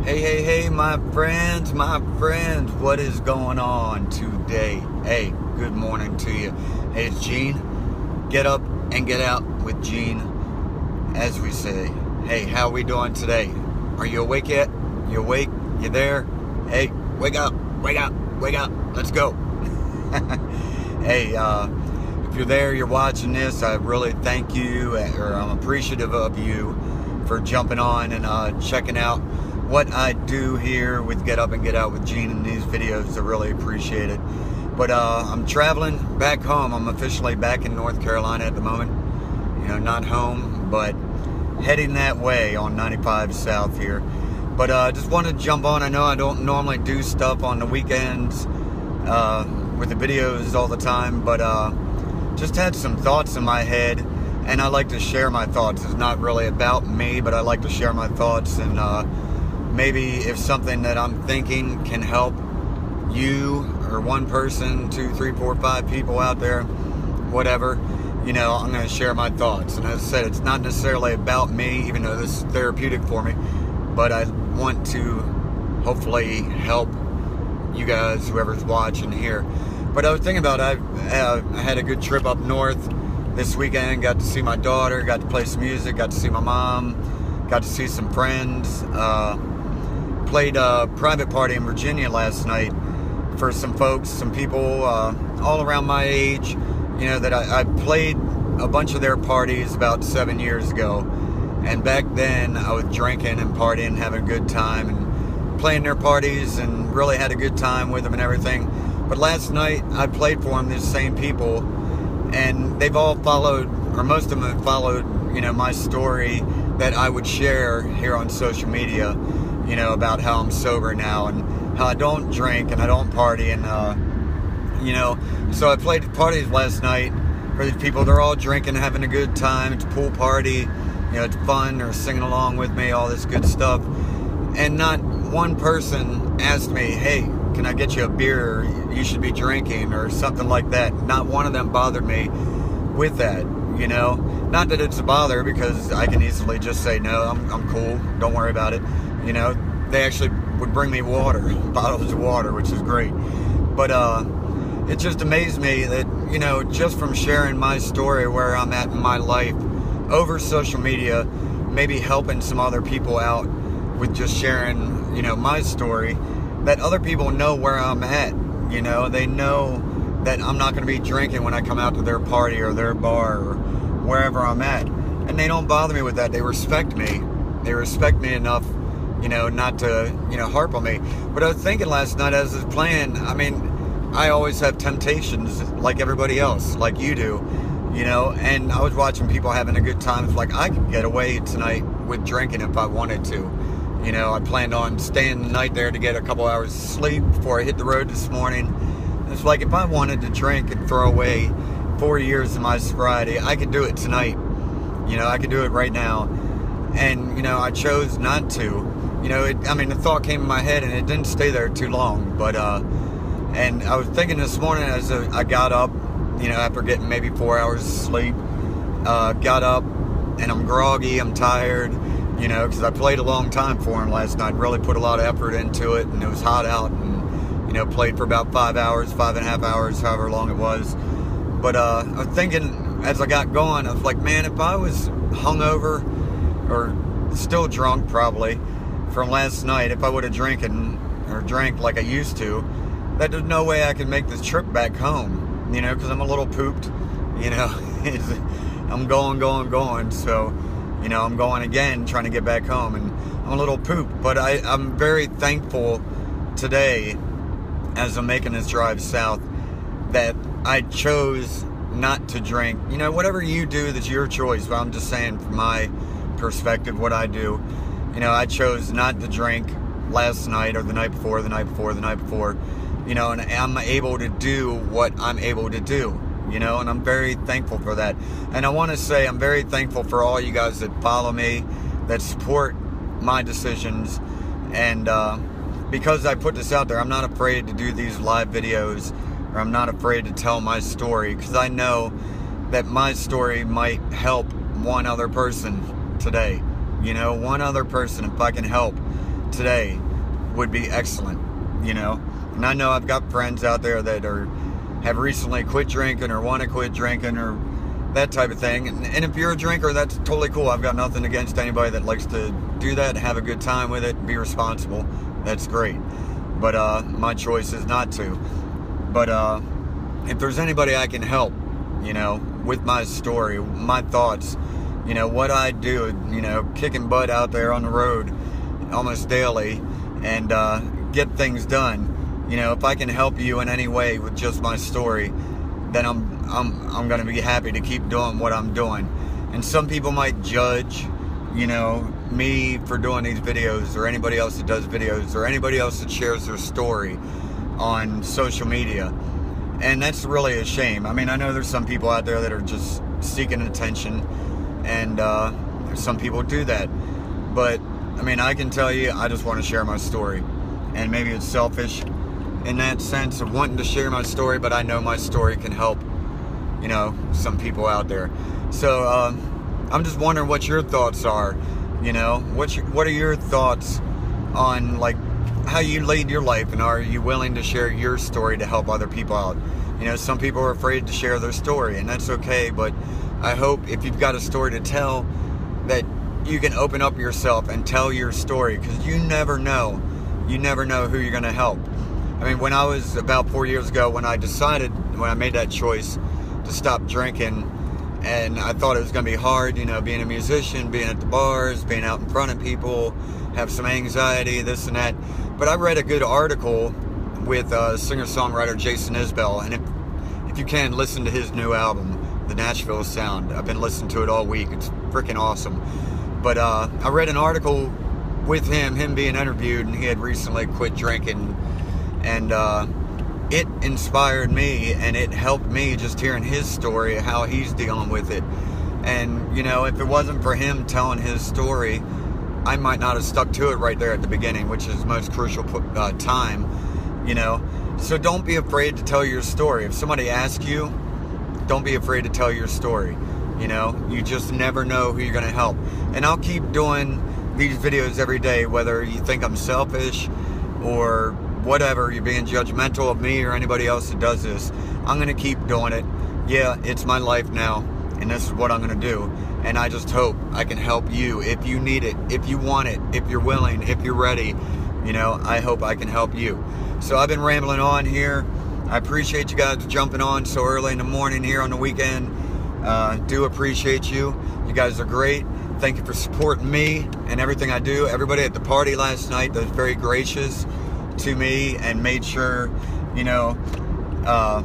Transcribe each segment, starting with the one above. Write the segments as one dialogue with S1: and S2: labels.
S1: Hey, my friends, what is going on today? Hey, good morning to you. Hey, it's Gene. Get up and get out with Gene, as we say. Hey, how we doing today? Are you awake yet? You awake? You there? Hey, wake up, let's go. Hey, if you're there, you're watching this, I really thank you, or I'm appreciative of you for jumping on and checking out what I do here with Get Up and Get Out with Gene in these videos. I really appreciate it. But I'm traveling back home. I'm officially back in North Carolina at the moment. You know, not home, but heading that way on 95 South here. But just wanted to jump on. I know I don't normally do stuff on the weekends with the videos all the time, but just had some thoughts in my head, and I like to share my thoughts. It's not really about me, but I like to share my thoughts, and maybe if something that I'm thinking can help you or one person, 2, 3, 4, 5 people out there, whatever, you know, I'm going to share my thoughts. And as I said, it's not necessarily about me, even though this is therapeutic for me, but I want to hopefully help you guys, whoever's watching here. But I was thinking about, I had a good trip up north this weekend, got to see my daughter, got to play some music, got to see my mom, got to see some friends, played a private party in Virginia last night for some folks, some people all around my age, you know, that I played a bunch of their parties about 7 years ago. And back then I was drinking and partying, having a good time and playing their parties and really had a good time with them and everything. But last night I played for them, these same people, and they've all followed, or most of them have followed, you know, my story that I would share here on social media, you know, about how I'm sober now and how I don't drink and I don't party, and you know, so I played parties last night for these people. They're all drinking, having a good time. It's a pool party, you know, it's fun. They're singing along with me, all this good stuff, and not one person asked me, hey, can I get you a beer? You should be drinking, or something like that. Not one of them bothered me with that, you know. Not that it's a bother, because I can easily just say, no, I'm cool, don't worry about it. You know, they actually would bring me water, bottles of water, which is great. But it just amazed me that, you know, just from sharing my story, where I'm at in my life, over social media, maybe helping some other people out with just sharing, you know, my story, that other people know where I'm at. You know, they know that I'm not going to be drinking when I come out to their party or their bar or wherever I'm at. And they don't bother me with that. They respect me. They respect me enough, you know, not to, you know, harp on me. But I was thinking last night as I was playing, I mean, I always have temptations like everybody else, like you do, you know, and I was watching people having a good time. It's like, I could get away tonight with drinking if I wanted to. You know, I planned on staying the night there to get a couple hours of sleep before I hit the road this morning. It's like, if I wanted to drink and throw away 4 years of my sobriety, I could do it tonight. You know, I could do it right now. And, you know, I chose not to. You know, I mean, the thought came in my head and it didn't stay there too long. But, and I was thinking this morning as I got up, you know, after getting maybe 4 hours of sleep, got up and I'm groggy, I'm tired. You know, because I played a long time for him last night, really put a lot of effort into it, and it was hot out, and, you know, played for about 5 hours, 5.5 hours, however long it was. But I was thinking, as I got going, I was like, man, if I was hungover, or still drunk probably, from last night, if I would have drank like I used to, that there's no way I could make this trip back home, you know, because I'm a little pooped, you know. I'm going, so... You know, I'm going again, trying to get back home, and I'm a little pooped. But I'm very thankful today, as I'm making this drive south, that I chose not to drink. You know, whatever you do, that's your choice. But I'm just saying, from my perspective, what I do. You know, I chose not to drink last night, or the night before. You know, and I'm able to do what I'm able to do. You know, and I'm very thankful for that. And I want to say I'm very thankful for all you guys that follow me, that support my decisions. And because I put this out there, I'm not afraid to do these live videos, or I'm not afraid to tell my story, because I know that my story might help one other person today. You know, one other person, if I can help today would be excellent, you know. And I know I've got friends out there that have recently quit drinking or want to quit drinking or that type of thing. And if you're a drinker, that's totally cool. I've got nothing against anybody that likes to do that and have a good time with it, be responsible. That's great. But my choice is not to. But if there's anybody I can help, you know, with my story, my thoughts, you know, what I do, you know, kicking butt out there on the road almost daily and get things done, you know, if I can help you in any way with just my story, then I'm going to be happy to keep doing what I'm doing. And some people might judge, you know, me for doing these videos, or anybody else that does videos, or anybody else that shares their story on social media. And that's really a shame. I mean, I know there's some people out there that are just seeking attention, and some people do that. But, I mean, I can tell you, I just want to share my story. And maybe it's selfish in that sense of wanting to share my story, but I know my story can help, you know, some people out there. So I'm just wondering what your thoughts are. You know, what are your thoughts on, like, how you lead your life, and are you willing to share your story to help other people out? You know, some people are afraid to share their story, and that's okay, but I hope if you've got a story to tell, that you can open up yourself and tell your story, because you never know who you're going to help. I mean, when I was about 4 years ago, when I made that choice to stop drinking, and I thought it was going to be hard, you know, being a musician, being at the bars, being out in front of people, have some anxiety, this and that. But I read a good article with singer-songwriter Jason Isbell, and if you can, listen to his new album, The Nashville Sound. I've been listening to it all week. It's freaking awesome. But I read an article with him being interviewed, and he had recently quit drinking, and it inspired me, and it helped me just hearing his story, how he's dealing with it. And, you know, if it wasn't for him telling his story, I might not have stuck to it right there at the beginning, which is the most crucial time, you know. So don't be afraid to tell your story. If somebody asks you, don't be afraid to tell your story. You know, you just never know who you're going to help. And I'll keep doing these videos every day, whether you think I'm selfish or whatever, you're being judgmental of me or anybody else that does this. I'm going to keep doing it. Yeah, it's my life now, and this is what I'm going to do. And I just hope I can help you if you need it, if you want it, if you're willing, if you're ready. You know, I hope I can help you. So I've been rambling on here. I appreciate you guys jumping on so early in the morning here on the weekend. Do appreciate you. You guys are great. Thank you for supporting me and everything I do. Everybody at the party last night that was very gracious to me and made sure, you know, a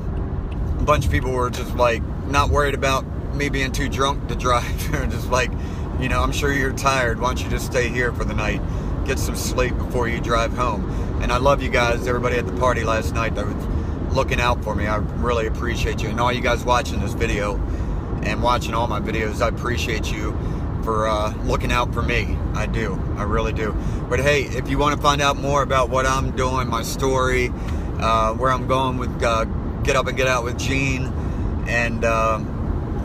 S1: bunch of people were just like not worried about me being too drunk to drive. They're just like, you know, I'm sure you're tired. Why don't you just stay here for the night? Get some sleep before you drive home. And I love you guys, everybody at the party last night that was looking out for me. I really appreciate you. And all you guys watching this video and watching all my videos, I appreciate you for looking out for me. I do. I really do. But hey, if you want to find out more about what I'm doing, my story, where I'm going with Get Up and Get Out with Gene, and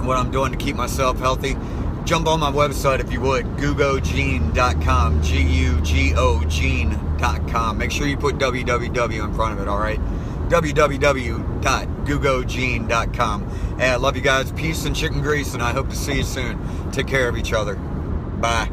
S1: what I'm doing to keep myself healthy, jump on my website if you would, gugogene.com, G-U-G-O Gene.com. Make sure you put www in front of it, all right? www.gugogene.com. Hey, I love you guys. Peace and chicken grease, and I hope to see you soon. Take care of each other. Bye.